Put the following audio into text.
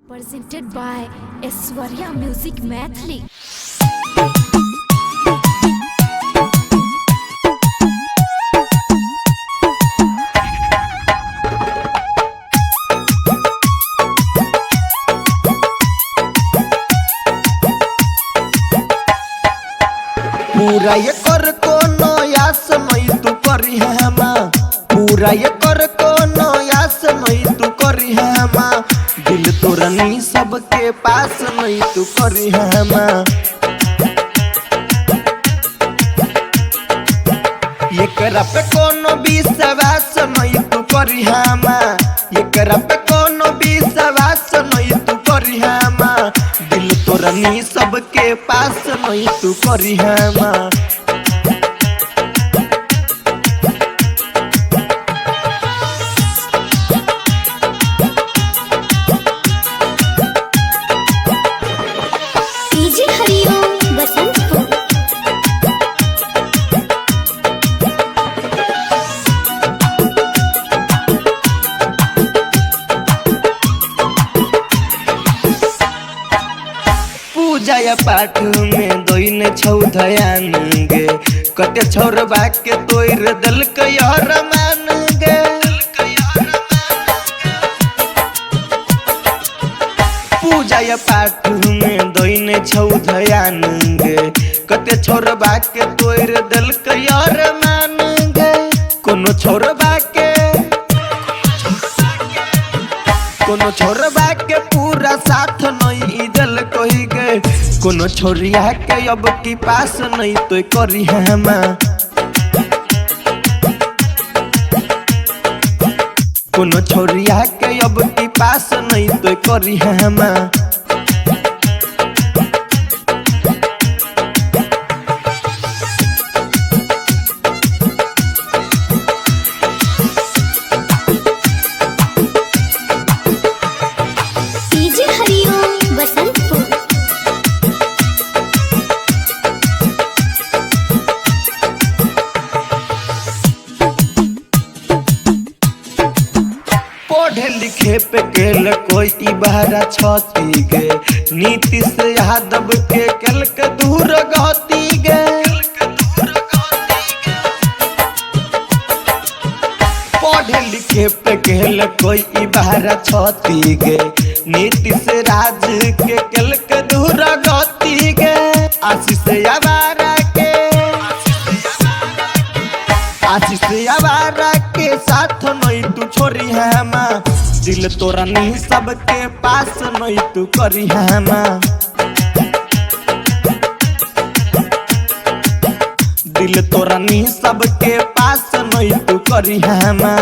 Presented by Aishwarya Music Mathli. पूरा ये कर कोनो यास नहीं तू करी है हमा। पूरा ये कर कोनो यास नहीं तू करी है हमा। दिल तोरनी सबके पास नहीं तू करी है हमा। ये करा पे कोनो विश्वास नहीं तू करी है हमा। ये करा पे कोनो विश्वास नहीं तू करी है हमा। दिल तोरनी सबके पास नहीं तू करी है हमा। DJ हरिओम बसंतपुर। पूजा या पाठ में दोइन छौ धयान गे। कते छोरबा के तोर दिल के यार मान गे। पूजा या पाठ में दोइन छौ धयान गे। कते छोरबा के तोर दिल के यार मान गे। कोनो छोरबा के पूरा साथ नहीं दिल कही गे। कोनो छोरिया के अब की पास नहीं तो करी है हमा। कोनो छोरिया के अब की पास नहीं तो करी है हमा। DJ हरिओम बसंतपुर। पढ़े लिखे पे केल कोई बहरा छती गे। नीतीश यादव के कल के दूर गती गे। पढ़े लिखे पे केल कोई बहरा छती गे। नीतीश राज के कल के दूर गती गे। आशीष आवारा के साथ नहीं तू छोरी है हमा। दिल तोरा नहीं सबके पास नहीं तू करी है हमा। दिल तोरा नहीं सबके पास नहीं तू करी है हमा।